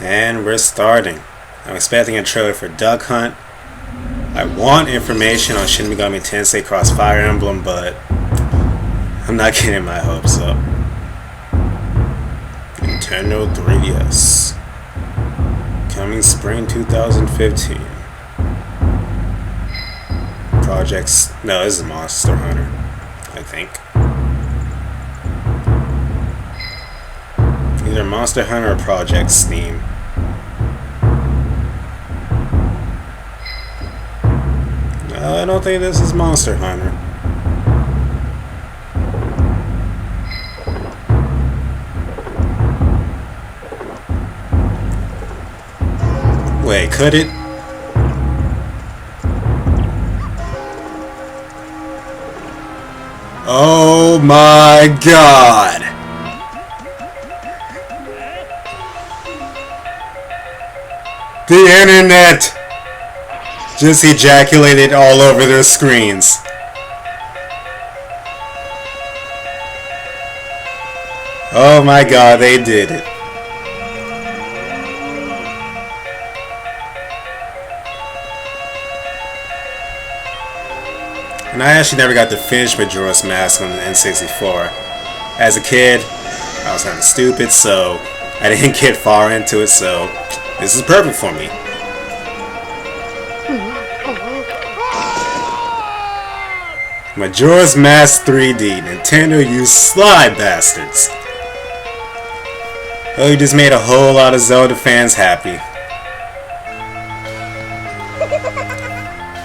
And we're starting. I'm expecting a trailer for Duck Hunt. I want information on Shin Megami Tensei Cross Fire Emblem, but I'm not getting my hopes up. Nintendo 3DS. Coming spring 2015. Projects. No, this is Monster Hunter, I think. Either Monster Hunter or Project S.T.E.A.M. I don't think this is Monster Hunter. Wait, could it? Oh my god! The internet just ejaculated all over their screens. Oh my god, they did it. And I actually never got to finish Majora's Mask on the N64. As a kid, I was kind of stupid, so I didn't get far into it, so this is perfect for me. Majora's Mask 3D. Nintendo, you sly bastards. Oh, you just made a whole lot of Zelda fans happy.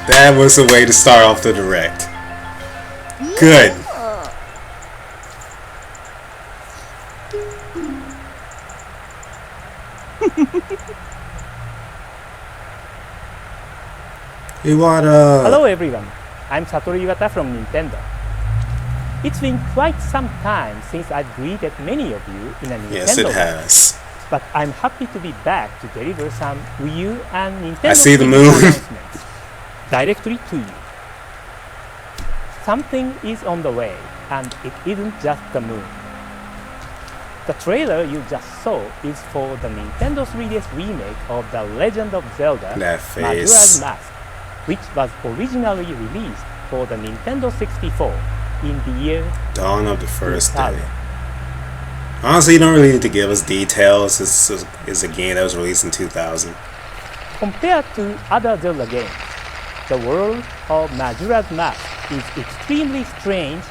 That was the way to start off the Direct. Good. Hello everyone, I'm Satoru Iwata from Nintendo. It's been quite some time since I've greeted many of you in a Nintendo. Yes, it has. But I'm happy to be back to deliver some Wii U and Nintendo I see the moon. announcements directly to you. Something is on the way, and it isn't just the moon. The trailer you just saw is for the Nintendo 3DS remake of The Legend of Zelda Majora's Mask, which was originally released for the Nintendo 64 in the year Dawn of the First Day. Honestly, you don't really need to give us details. This is a game that was released in 2000. Compared to other Zelda games, the world of Majora's Mask is extremely strange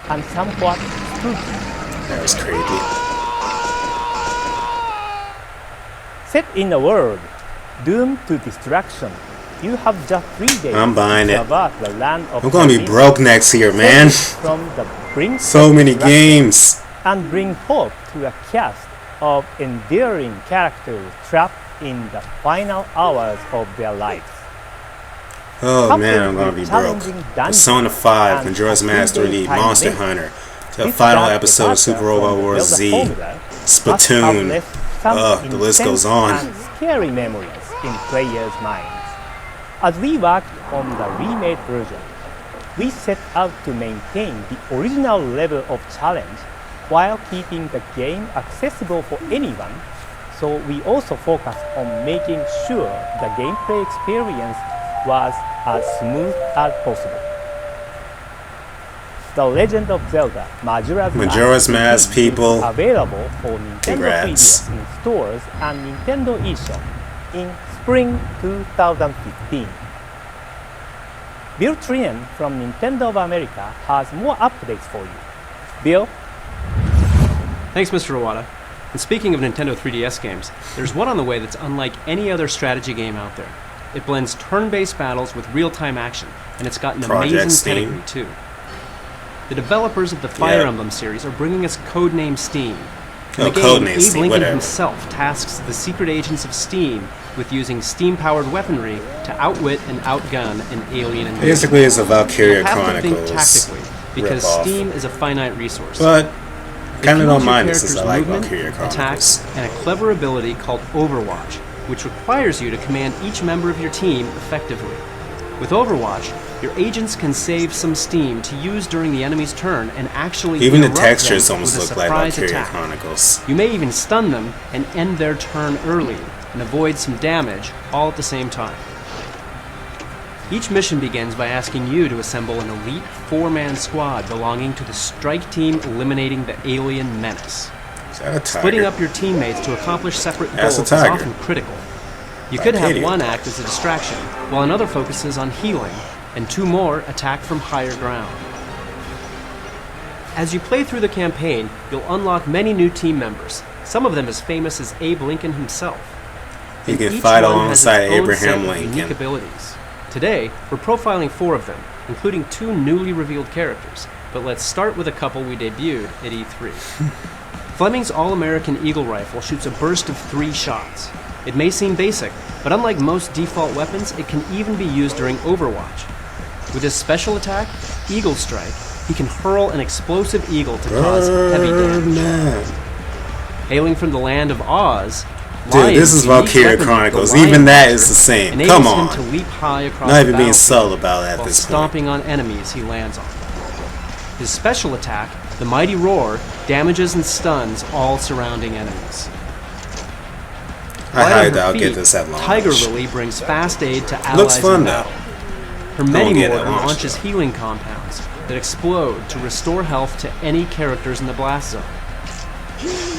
and somewhat spooky. That was creepy. Set in a world doomed to destruction, you have just 3 days I'm buying to it. traverse the land of I'm gonna be broke next year, man. From the brink So many games. and bring hope to a cast of endearing characters trapped in the final hours of their lives. Oh man, I'm gonna be broke. Persona 5, Majora's Mask 3D, Monster Hunter, the final episode of Super Robot Wars Z, Splatoon. The list goes on. And scary memories in players' minds. As we worked on the remade version, we set out to maintain the original level of challenge while keeping the game accessible for anyone, so we also focused on making sure the gameplay experience was as smooth as possible. The Legend of Zelda Majora's Mask people. Available for Nintendo Congrats. 3DS in stores and Nintendo eShop in spring 2015. Bill Trinen from Nintendo of America has more updates for you. Bill? Thanks, Mr. Iwata. And speaking of Nintendo 3DS games, there's one on the way that's unlike any other strategy game out there. It blends turn-based battles with real-time action, and it's got an amazing pedigree too. The developers of the Fire Emblem series are bringing us Codename S.T.E.A.M. In the game, Abe Lincoln himself tasks the secret agents of S.T.E.A.M. with using steam-powered weaponry to outwit and outgun an alien invasion. Basically, it's a Valkyria Chronicles. Chronicles. Tactically, because S.T.E.A.M. is a finite resource. But kind of don't mind this, character's I like movement, Valkyria Chronicles. attacks, and a clever ability called Overwatch, which requires you to command each member of your team effectively. With Overwatch, your agents can save some steam to use during the enemy's turn and actually even the interrupt textures them almost with a look like surprise Valkyria attack. Chronicles. You may even stun them and end their turn early, and avoid some damage all at the same time. Each mission begins by asking you to assemble an elite 4-man squad belonging to the strike team eliminating the alien menace. Is that a tiger? Splitting up your teammates to accomplish separate That's goals a is tiger. often critical. You could have one act as a distraction, while another focuses on healing, and 2 more attack from higher ground. As you play through the campaign, you'll unlock many new team members, some of them as famous as Abe Lincoln himself. He can Each fight one alongside has its own set Abraham of Lincoln. unique abilities. Today, we're profiling 4 of them, including 2 newly revealed characters, but let's start with a couple we debuted at E3. Fleming's All-American Eagle Rifle shoots a burst of 3 shots. It may seem basic, but unlike most default weapons, it can even be used during Overwatch. With his special attack, Eagle Strike, he can hurl an explosive eagle to cause heavy damage. Hailing from the land of Oz, Dude, this is Valkyria Chronicles. Even that is the same. Come on. Him to leap high across Not even the being battlefield subtle about it at while this point. stomping on enemies he lands on. His special attack, the Mighty Roar, damages and stuns all surrounding enemies. I Right highly on her doubt I'll get feet, this at launch. Tiger Lily brings fast aid to allies Looks fun in though. battle. Her Medi get it Mortar launched, launches healing compounds that explode to restore health to any characters in the blast zone.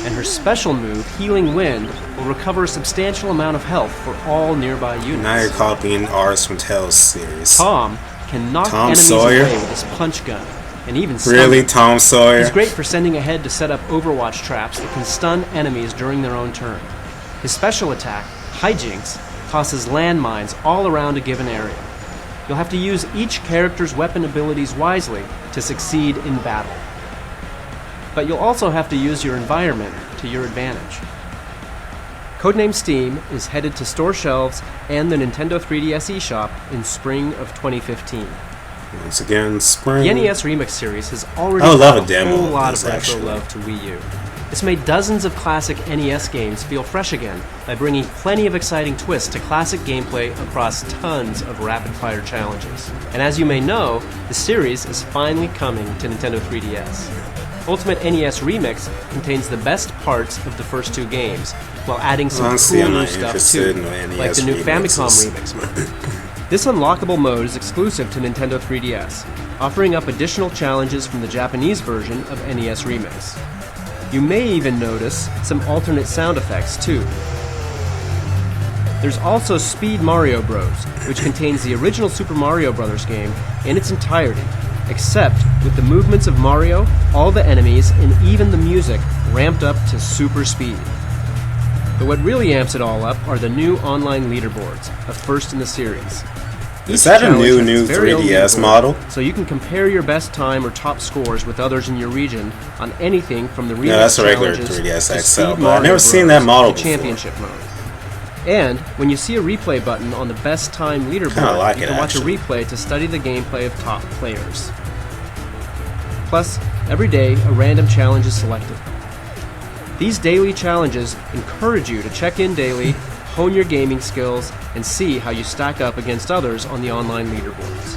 And her special move, Healing Wind, will recover a substantial amount of health for all nearby units. Now you're copying ours from Tales series. Tom can knock Tom enemies Sawyer? away with his punch gun, and even stun Really, them. Tom Sawyer? He's great for sending ahead to set up Overwatch traps that can stun enemies during their own turn. His special attack, Hijinks, tosses landmines all around a given area. You'll have to use each character's weapon abilities wisely to succeed in battle. But you'll also have to use your environment to your advantage. Codename S.T.E.A.M is headed to store shelves and the Nintendo 3DS eShop in spring of 2015. Once again, spring. The NES Remix series has already I would love brought a demo whole of lot this, of retro actually. love to Wii U. It's made dozens of classic NES games feel fresh again by bringing plenty of exciting twists to classic gameplay across tons of rapid-fire challenges. And as you may know, the series is finally coming to Nintendo 3DS. Ultimate NES Remix contains the best parts of the first 2 games, while adding some Honestly, cool I'm new not stuff interested too, in the like the new NES Famicom remixes. Remix mode. This unlockable mode is exclusive to Nintendo 3DS, offering up additional challenges from the Japanese version of NES Remix. You may even notice some alternate sound effects too. There's also Speed Mario Bros., which contains the original Super Mario Bros. Game in its entirety, except with the movements of Mario, all the enemies, and even the music ramped up to super speed. But what really amps it all up are the new online leaderboards, a first in the series. Is that a challenge new has its very own 3DS leaderboard, model? So you can compare your best time or top scores with others in your region on anything from the remix No, that's a regular challenges 3DS to XL, Speed but I've Mario never seen that Bros. model to before. championship mode. And when you see a replay button on the best time leaderboard, Kinda like you it, can watch actually. a replay to study the gameplay of top players. Plus, every day a random challenge is selected. These daily challenges encourage you to check in daily, hone your gaming skills, and see how you stack up against others on the online leaderboards.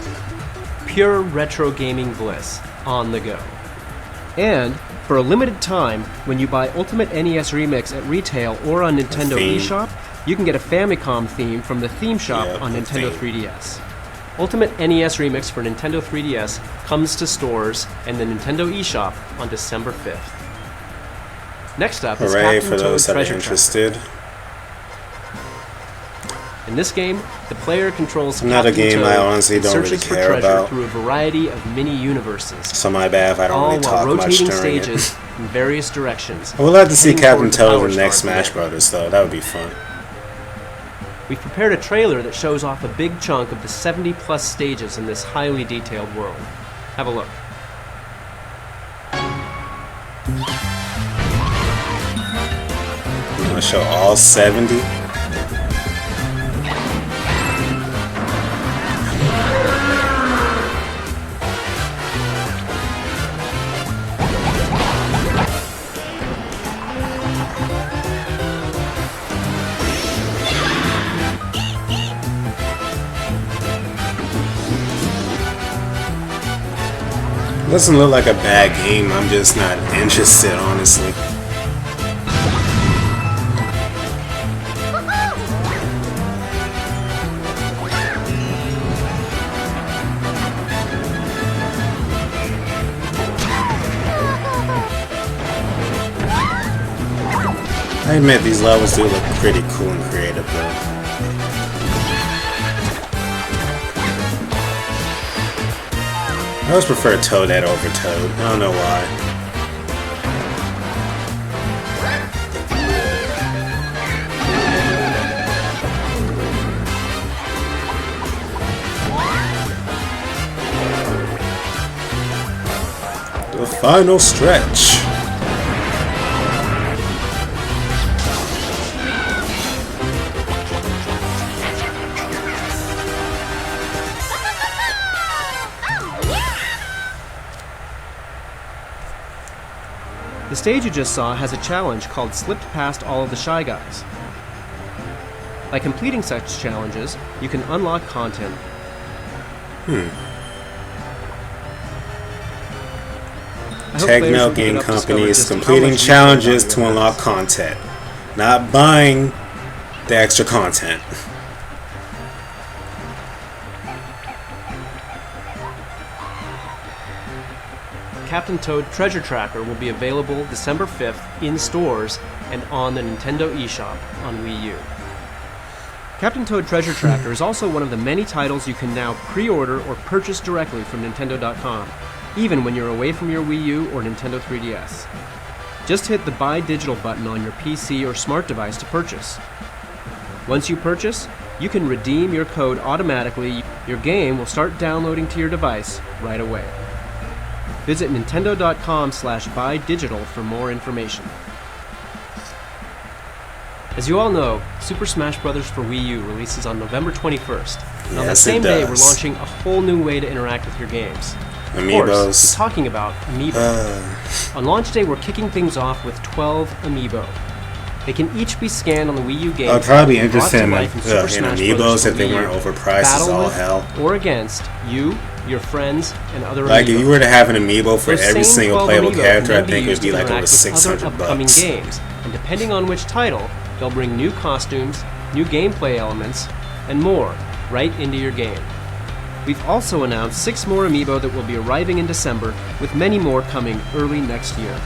Pure retro gaming bliss on the go. And for a limited time, when you buy Ultimate NES Remix at retail or on Nintendo theme. eShop, you can get a Famicom theme from the theme shop Yeah, on the Nintendo theme. 3DS. Ultimate NES Remix for Nintendo 3DS comes to stores and the Nintendo eShop on December 5th. Next up is Hooray Captain for Toad those that are Treasure interested. Tracker. In this game, the player controls Another Captain game Toad I honestly and don't searches really for care treasure about. through a variety of mini-universes, So my bad if I don't all really while talk much rotating during stages it. in various directions. I would like to see heading Captain towards the Toad Power in the next Star Smash Command. Brothers, though. That would be fun. We've prepared a trailer that shows off a big chunk of the 70-plus stages in this highly detailed world. Have a look. I'm gonna show all 70. Doesn't look like a bad game, I'm just not interested, honestly. I admit these levels do look pretty cool and creative though. I always prefer Toadette over Toad. I don't know why. The final stretch. The stage you just saw has a challenge called Slipped Past All of the Shy Guys. By completing such challenges, you can unlock content. Techno game companies completing challenges to unlock content, not buying the extra content. Captain Toad Treasure Tracker will be available December 5th in stores and on the Nintendo eShop on Wii U. Captain Toad Treasure Tracker is also one of the many titles you can now pre-order or purchase directly from Nintendo.com, even when you're away from your Wii U or Nintendo 3DS. Just hit the Buy Digital button on your PC or smart device to purchase. Once you purchase, you can redeem your code automatically. Your game will start downloading to your device right away. Visit Nintendo.com/buydigital for more information. As you all know, Super Smash Bros. For Wii U releases on November 21st. And on the same day, we're launching a whole new way to interact with your games. Amiibos. Of course, we're talking about Amiibo. On launch day, we're kicking things off with 12 Amiibo. They can each be scanned on the Wii U game. I'd probably be interested in Amiibos if they weren't overpriced as all hell. Or against you, your friends, and other Like, Amiibo. if you were to have an Amiibo for every single playable character, I think it would be like over other $600 upcoming bucks. games, and depending on which title, they'll bring new costumes, new gameplay elements, and more right into your game. We've also announced 6 more Amiibo that will be arriving in December, with many more coming early next year.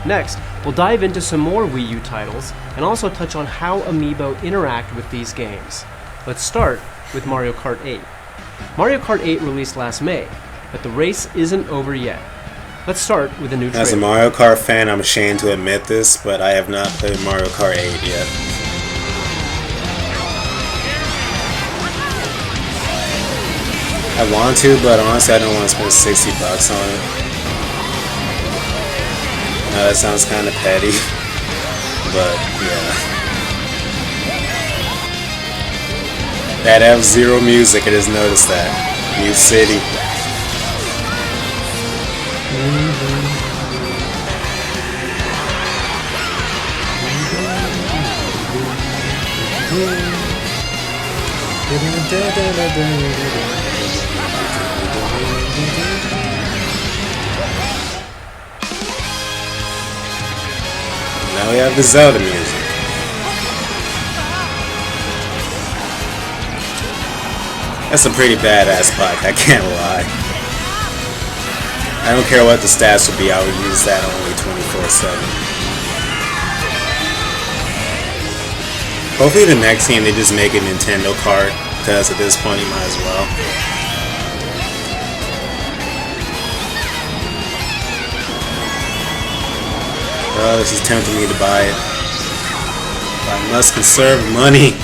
Next, we'll dive into some more Wii U titles, and also touch on how Amiibo interact with these games. Let's start with Mario Kart 8. Mario Kart 8 released last May, but the race isn't over yet. Let's start with a new trailer. As a Mario Kart fan, I'm ashamed to admit this, but I have not played Mario Kart 8 yet. I want to, but honestly I don't want to spend $60 on it. Now that sounds kind of petty, but yeah. That F-Zero music, I just noticed that. New City. Now we have the Zelda music. That's a pretty badass bike, I can't lie. I don't care what the stats would be, I would use that only 24/7. Hopefully the next game they just make a Nintendo Kart, because at this point you might as well. Oh, this is tempting me to buy it. But I must conserve money.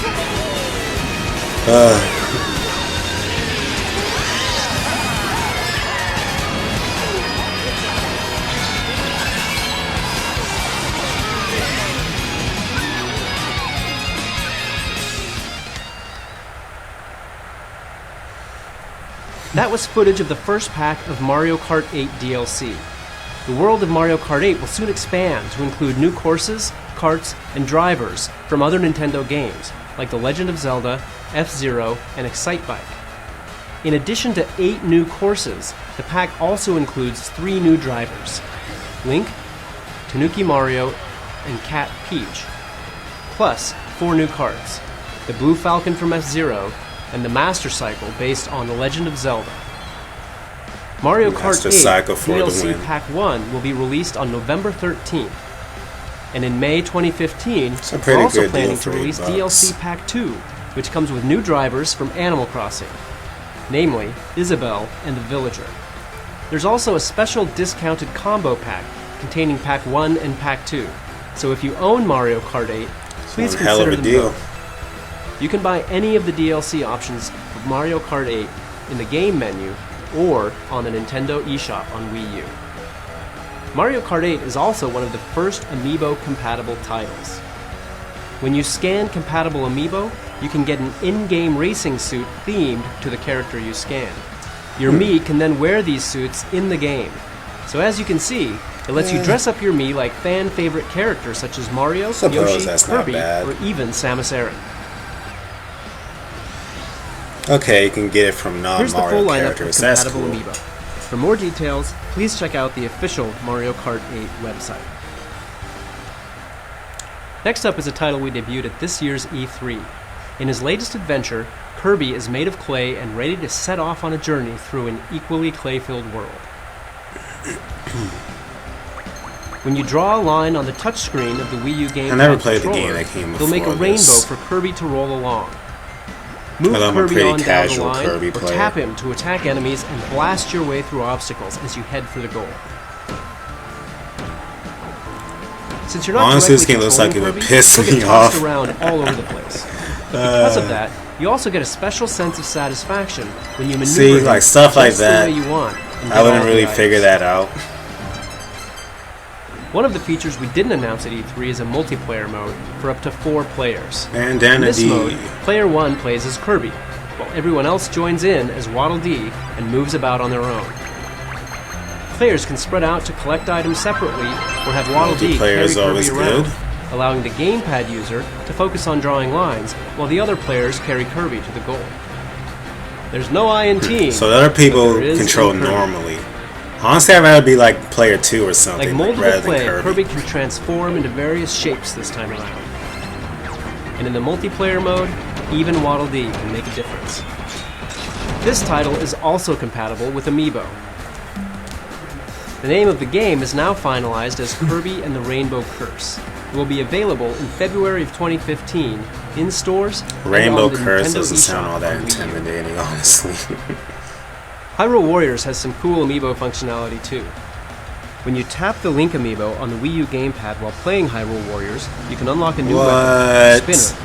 That was footage of the first pack of Mario Kart 8 DLC. The world of Mario Kart 8 will soon expand to include new courses, karts, and drivers from other Nintendo games, like The Legend of Zelda, F-Zero, and Excitebike. In addition to 8 new courses, the pack also includes 3 new drivers: Link, Tanuki Mario, and Cat Peach, plus 4 new karts: the Blue Falcon from F-Zero, and the Master Cycle based on The Legend of Zelda. Mario Kart 8 DLC Pack 1 will be released on November 13th. And in May 2015, a pretty we're also good planning deal to for release $8. DLC Pack 2, which comes with new drivers from Animal Crossing, namely Isabelle and the Villager. There's also a special discounted combo pack containing Pack 1 and Pack 2, so if you own Mario Kart 8, please One hell of consider a them deal. both. You can buy any of the DLC options for Mario Kart 8 in the game menu or on the Nintendo eShop on Wii U. Mario Kart 8 is also one of the first Amiibo-compatible titles. When you scan compatible Amiibo, you can get an in-game racing suit themed to the character you scan. Your Mii can then wear these suits in the game. So as you can see, it lets you dress up your Mii like fan-favorite characters such as Mario, Yoshi, that's not Kirby, bad. or even Samus Aran. Okay, you can get it from Here's the full non-Mario lineup of characters. That's compatible cool. Amiibo. For more details, please check out the official Mario Kart 8 website. Next up is a title we debuted at this year's E3. In his latest adventure, Kirby is made of clay and ready to set off on a journey through an equally clay-filled world. When you draw a line on the touchscreen of the Wii U game, I never played the game that came they'll make a before rainbow this. for Kirby to roll along. Move I'm a Kirby pretty on down the casual line, Kirby or player. tap him to attack enemies and blast your way through obstacles as you head for the goal. Since you're not Honestly, this directly game looks like it would controlling piss Kirby, me you'll get tossed off. around all over the place. Because of that, you also get a special sense of satisfaction when you maneuver See, him like stuff like just that, the way you want and I get wouldn't all the really items. figure that out. One of the features we didn't announce at E3 is a multiplayer mode for up to 4 players. And then In a this D. mode, player 1 plays as Kirby, while everyone else joins in as Waddle Dee and moves about on their own. Players can spread out to collect items separately or have Waddle Dee Multiplayer carry is always Kirby around, good. allowing the gamepad user to focus on drawing lines while the other players carry Kirby to the goal. There's no I in team, So the other people but there is control in Kirby. normally. Honestly, I'd rather be like player 2 or something Like multiple rather than play, Kirby. Kirby can transform into various shapes this time around. And in the multiplayer mode, even Waddle Dee can make a difference. This title is also compatible with Amiibo. The name of the game is now finalized as Kirby and the Rainbow Curse. It will be available in February of 2015 in stores Rainbow and on the Curse Nintendo doesn't eShop sound all that on Wii U. intimidating, honestly. Hyrule Warriors has some cool Amiibo functionality too. When you tap the Link Amiibo on the Wii U gamepad while playing Hyrule Warriors, you can unlock a new weapon, What? the Spinner.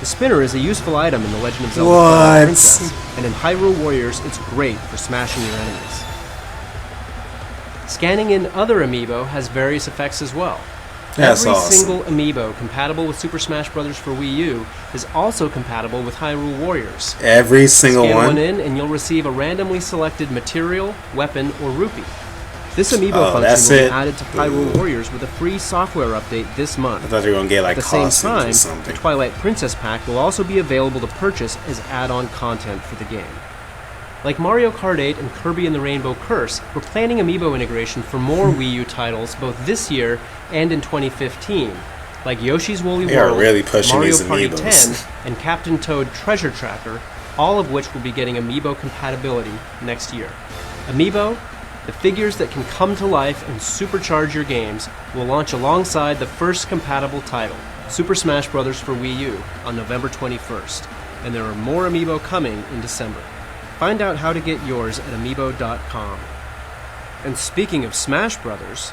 The Spinner is a useful item in The Legend of Zelda What? Twilight Princess, and in Hyrule Warriors it's great for smashing your enemies. Scanning in other Amiibo has various effects as well. That's Every awesome. single Amiibo compatible with Super Smash Bros. For Wii U is also compatible with Hyrule Warriors. Every single Scan one? one in and you'll receive a randomly selected material, weapon, or rupee. This Amiibo Oh, that's function will it? be added to Hyrule Warriors with a free software update this month. I thought you were going to get like At the same costumes time, or the something. Twilight Princess pack will also be available to purchase as add-on content for the game. Like Mario Kart 8 and Kirby and the Rainbow Curse, we're planning Amiibo integration for more Wii U titles both this year and in 2015, like Yoshi's Woolly They are World, really pushing Mario these Party Amiibos. 10, and Captain Toad Treasure Tracker, all of which will be getting Amiibo compatibility next year. Amiibo, the figures that can come to life and supercharge your games, will launch alongside the first compatible title, Super Smash Bros. For Wii U, on November 21st, and there are more Amiibo coming in December. Find out how to get yours at amiibo.com. And speaking of Smash Brothers,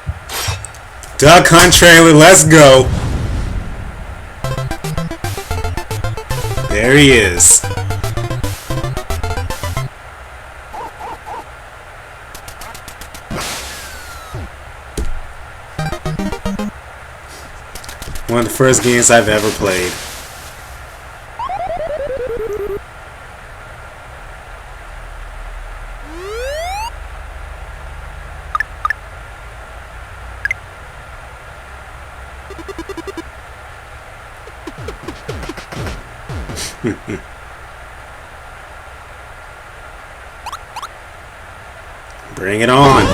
Duck Hunt trailer, let's go! There he is. One of the first games I've ever played. Bring it on.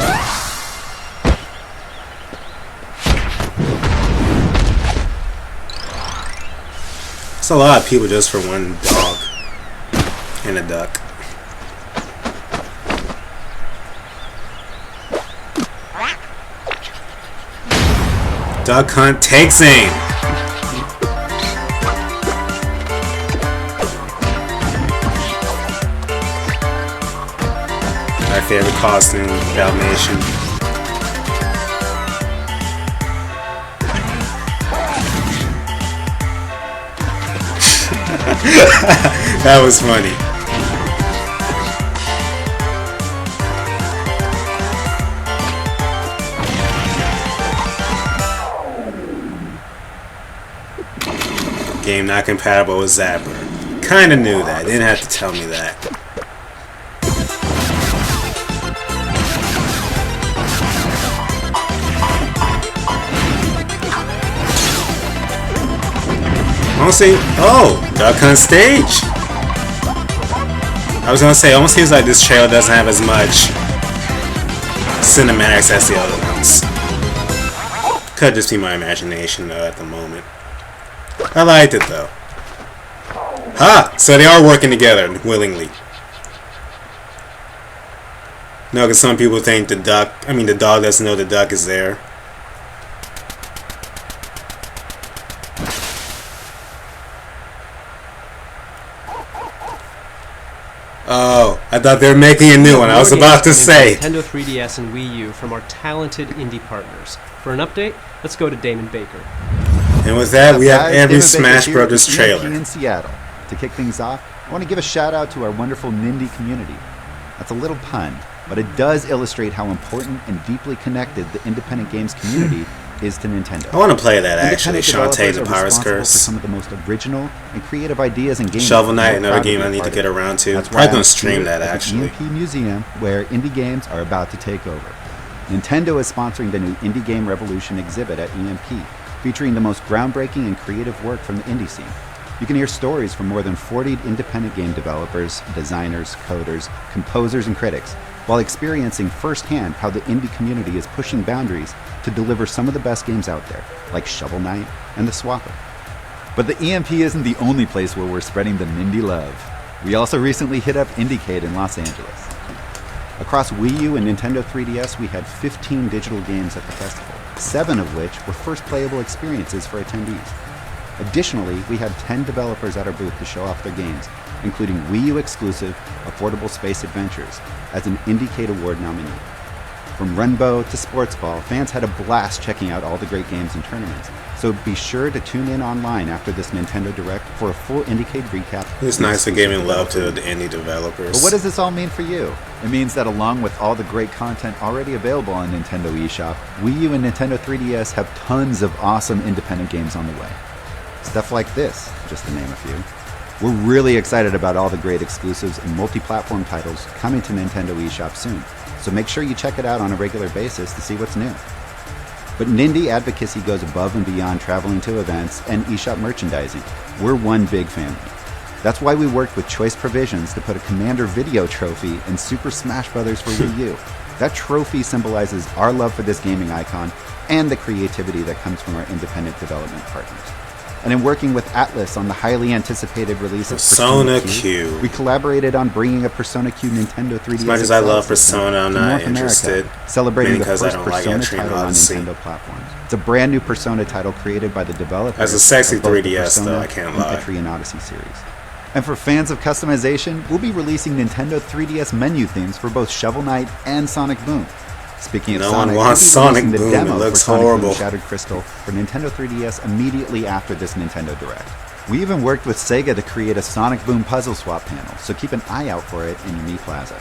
It's a lot of people just for one dog and a duck. Duck Hunt takes aim. My favorite costume, Dalmatian. That was funny. Game not compatible with Zapper. Kinda knew that. Didn't have to tell me that. Honestly, oh, Duck Hunt stage. I was gonna say, almost seems like this trailer doesn't have as much cinematics as the other ones. Could just be my imagination though at the moment. I liked it though. Ha! So they are working together willingly. No, because some people think the dog doesn't know the duck is there. Oh, I thought they were making a new one. I was about to say. Nintendo 3DS and Wii U from our talented indie partners. For an update, let's go to Damon Baker. And with that, we have every Smash Brothers trailer. In Seattle. To kick things off, I want to give a shout out to our wonderful Nindy community. That's a little pun, but it does illustrate how important and deeply connected the independent games community is to Nintendo. I want to play that actually. Shantae the Pirate's Curse. For some of the most original and creative ideas in games. Shovel Knight, another game I need to get around to. I'm probably going to stream that actually. The EMP Museum, where indie games are about to take over. Nintendo is sponsoring the new Indie Game Revolution exhibit at EMP, featuring the most groundbreaking and creative work from the indie scene. You can hear stories from more than 40 independent game developers, designers, coders, composers, and critics, while experiencing firsthand how the indie community is pushing boundaries to deliver some of the best games out there, like Shovel Knight and The Swapper. But the EMP isn't the only place where we're spreading the Nindy love. We also recently hit up Indiecade in Los Angeles. Across Wii U and Nintendo 3DS, we had 15 digital games at the festival, 7 of which were first playable experiences for attendees. Additionally, we had 10 developers at our booth to show off their games, including Wii U exclusive Affordable Space Adventures as an Indiecade Award nominee. From Runbow to Sports Ball, fans had a blast checking out all the great games and tournaments. So be sure to tune in online after this Nintendo Direct for a full Indiecade recap. It's nice for giving love to the indie developers. But what does this all mean for you? It means that along with all the great content already available on Nintendo eShop, Wii U and Nintendo 3DS have tons of awesome independent games on the way. Stuff like this, just to name a few. We're really excited about all the great exclusives and multi-platform titles coming to Nintendo eShop soon, so make sure you check it out on a regular basis to see what's new. But Nindy advocacy goes above and beyond traveling to events and eShop merchandising. We're one big family. That's why we worked with Choice Provisions to put a Commander Video trophy in Super Smash Bros. For Wii U. That trophy symbolizes our love for this gaming icon and the creativity that comes from our independent development partners. And in working with Atlas on the highly anticipated release of Persona Q, we collaborated on bringing a Persona Q Nintendo 3DS. As much as I love Persona, I'm not interested. Celebrating the first Persona title on Nintendo platforms. It's a brand new Persona title created by the developers. As a sexy 3DS, though, I can't lie. Entry and Odyssey series. And for fans of customization, we'll be releasing Nintendo 3DS menu themes for both Shovel Knight and Sonic Boom. Speaking of Sonic, wants Sonic Boom. It looks for Sonic horrible. Boom Shattered Crystal for Nintendo 3DS immediately after this Nintendo Direct. We even worked with Sega to create a Sonic Boom puzzle swap panel, so keep an eye out for it in Mii Plaza.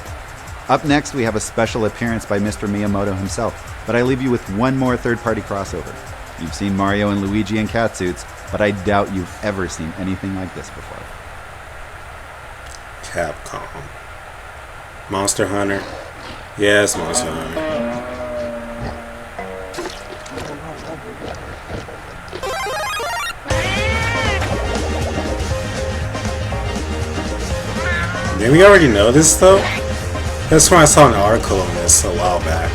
Up next, we have a special appearance by Mr. Miyamoto himself, but I leave you with one more third-party crossover. You've seen Mario and Luigi in catsuits, but I doubt you've ever seen anything like this before. Capcom. Monster Hunter. Yes, Monster Hunter. Did we already know this though? That's when I saw an article on this a while back.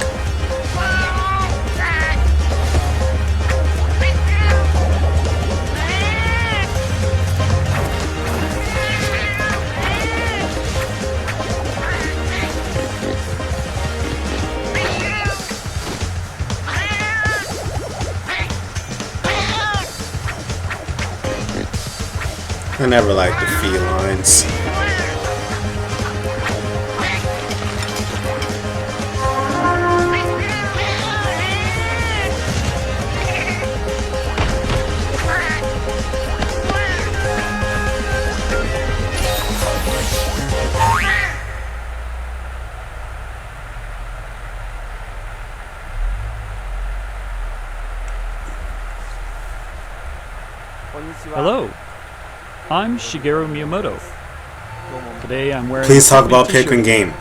I never liked the felines. Hello, I'm Shigeru Miyamoto. Today I'm wearing Please talk a about t-shirt. Pikmin game.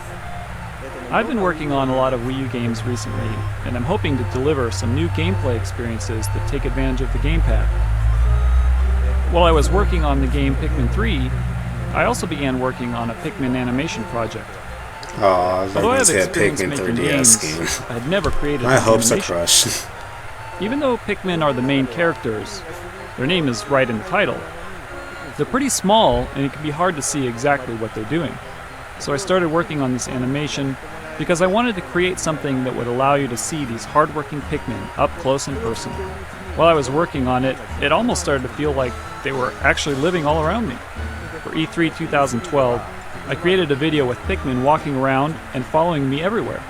I've been working on a lot of Wii U games recently, and I'm hoping to deliver some new gameplay experiences that take advantage of the gamepad. While I was working on the game Pikmin 3, I also began working on a Pikmin animation project. Aw, Although I have Legends had experience Pikmin making 3DS games, game. I had never created My an hopes are animation. crushed. Even though Pikmin are the main characters, their name is right in the title. They're pretty small, and it can be hard to see exactly what they're doing. So I started working on this animation because I wanted to create something that would allow you to see these hardworking Pikmin up close and personal. While I was working on it, it almost started to feel like they were actually living all around me. For E3 2012, I created a video with Pikmin walking around and following me everywhere.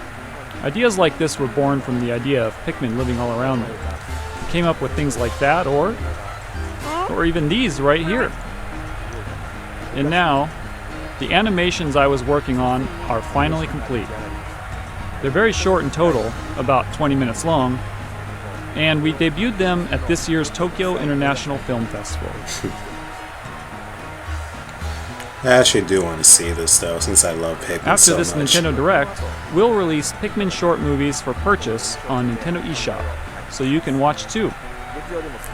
Ideas like this were born from the idea of Pikmin living all around me. I came up with things like that, or even these right here. And now, the animations I was working on are finally complete. They're very short in total, about 20 minutes long, and we debuted them at this year's Tokyo International Film Festival. I actually do want to see this though, since I love Pikmin After so this much. Nintendo Direct, we'll release Pikmin short movies for purchase on Nintendo eShop, so you can watch too.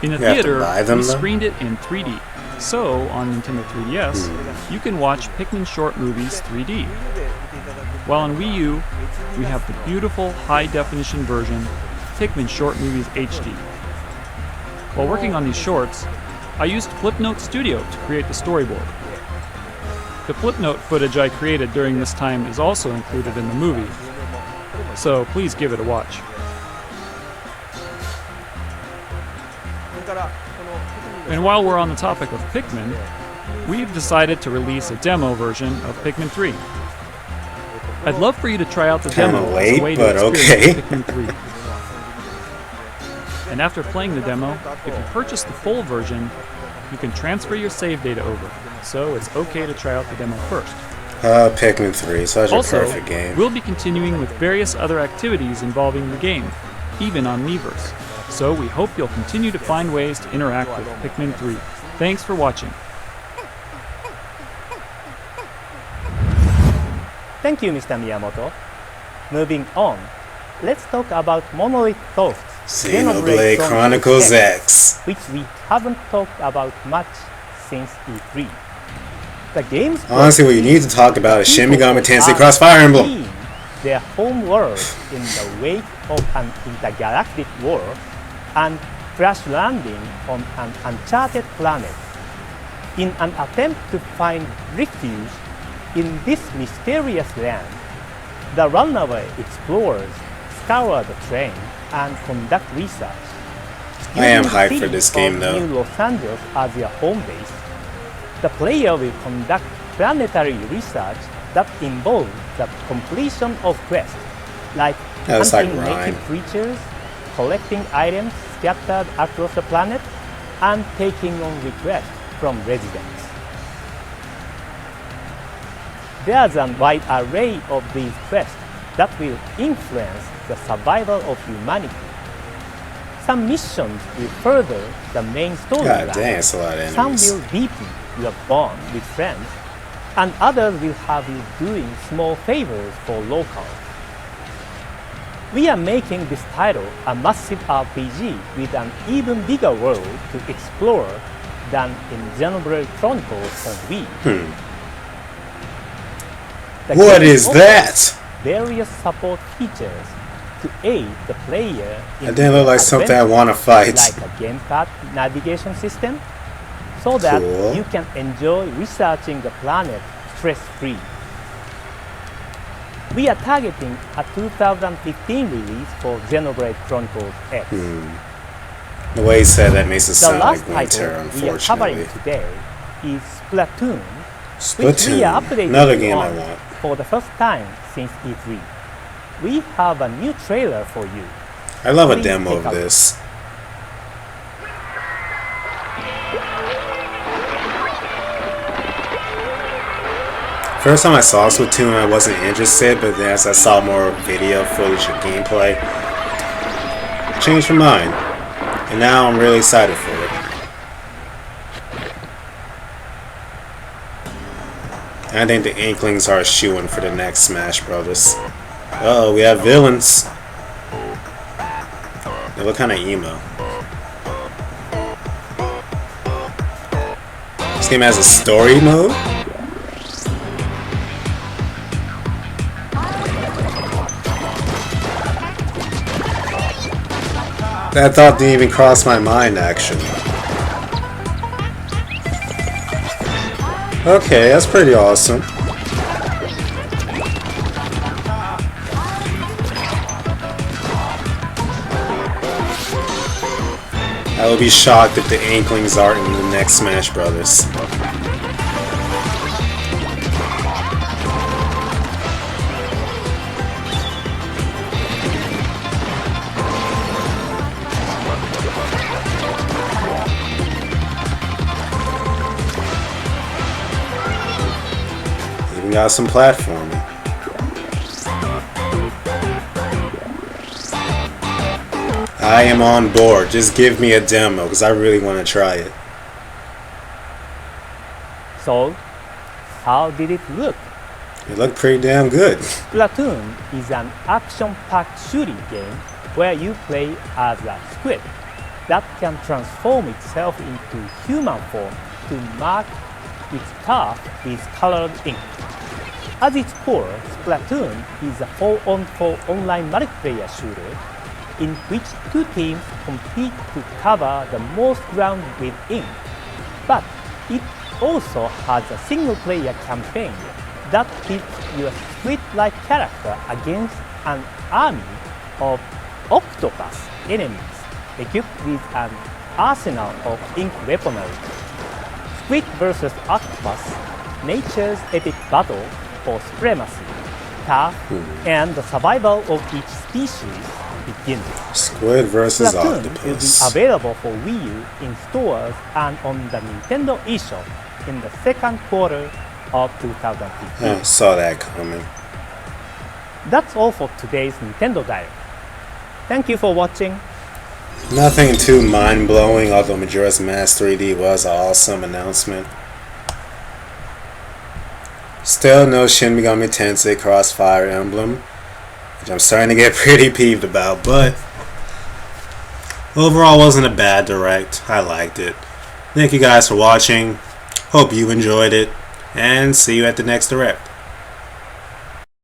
In the You have to theater, buy them, we though? screened it in 3D. So, on Nintendo 3DS, you can watch Pikmin short movies 3D. While on Wii U, we have the beautiful high-definition version, Pikmin short movies HD. While working on these shorts, I used Flipnote Studio to create the storyboard. The Flipnote footage I created during this time is also included in the movie, so please give it a watch. And while we're on the topic of Pikmin, we've decided to release a demo version of Pikmin 3. I'd love for you to try out the Kinda demo as late, a way but to experience okay. Pikmin 3. And after playing the demo, if you purchase the full version, you can transfer your save data over, so it's okay to try out the demo first. Pikmin 3, such a Also, perfect game. we'll be continuing with various other activities involving the game, even on Miiverse. So we hope you'll continue to find ways to interact with Pikmin 3. Thanks for watching. Thank you, Mr. Miyamoto. Moving on, let's talk about Monolith Soft's Xenoblade Chronicles X. which we haven't talked about much since E3. The game's Honestly, what you need to talk about is Shin Megami Tensei are Cross Fire Emblem. seeing their home world in the wake of an intergalactic war and crash landing on an uncharted planet. In an attempt to find refuge in this mysterious land, the runaway explorers scour the terrain and conduct research. I am Using the hyped for city this game, of though. New Los Angeles as their home base, the player will conduct planetary research that involves the completion of quests, like That's like hunting native Rhyme. creatures, collecting items scattered across the planet, and taking on requests from residents. There's a wide array of these quests that will influence the survival of humanity. Some missions will further the main God storyline. dang, it's a lot of Some enemies. will deepen your bond with friends, and others will have you doing small favors for locals. We are making this title a massive RPG with an even bigger world to explore than in Xenoblade Chronicles on Wii. The What game is offers that? various support features to aid the player in That didn't look like something I adventure, want to fight. like a gamepad navigation system, so that Cool. you can enjoy researching the planet stress-free. We are targeting a 2015 release for Xenoblade Chronicles X. The way he said that makes it The sound last like winter, title we are covering unfortunately. today is Splatoon, which we are updating another game I on want. for the first time since E3. We have a new trailer for you. I love a Please demo take of a look. this. First time I saw Splatoon, I wasn't interested, but then as I saw more video footage and gameplay, I changed my mind, and now I'm really excited for it. And I think the Inklings are a shoo-in for the next Smash Brothers. Uh-oh, we have villains. They look kind of emo. This game has a story mode? That thought didn't even cross my mind, actually. Okay, that's pretty awesome. I will be shocked if the Inklings aren't in the next Smash Brothers. Even got some platforming. I am on board. Just give me a demo because I really want to try it. So, how did it look? It looked pretty damn good. Splatoon is an action-packed shooting game where you play as a squid that can transform itself into human form to mark its turf with colored ink. At its core, Splatoon is a 4-on-4 online multiplayer shooter in which two teams compete to cover the most ground with ink. But it also has a single-player campaign that pits your squid-like character against an army of octopus enemies equipped with an arsenal of ink weaponry. Squid vs. Octopus, nature's epic battle for supremacy, turf, and the survival of each species begins. Squid vs. Splatoon will be Octopus. available for Wii U in stores and on the Nintendo eShop in the second quarter of 2015. I saw that coming. That's all for today's Nintendo Direct. Thank you for watching. Nothing too mind-blowing, although Majora's Mask 3D was an awesome announcement. Still no Shin Megami Tensei Cross Fire Emblem, which I'm starting to get pretty peeved about, but overall wasn't a bad direct. I liked it. Thank you guys for watching. Hope you enjoyed it, and see you at the next direct.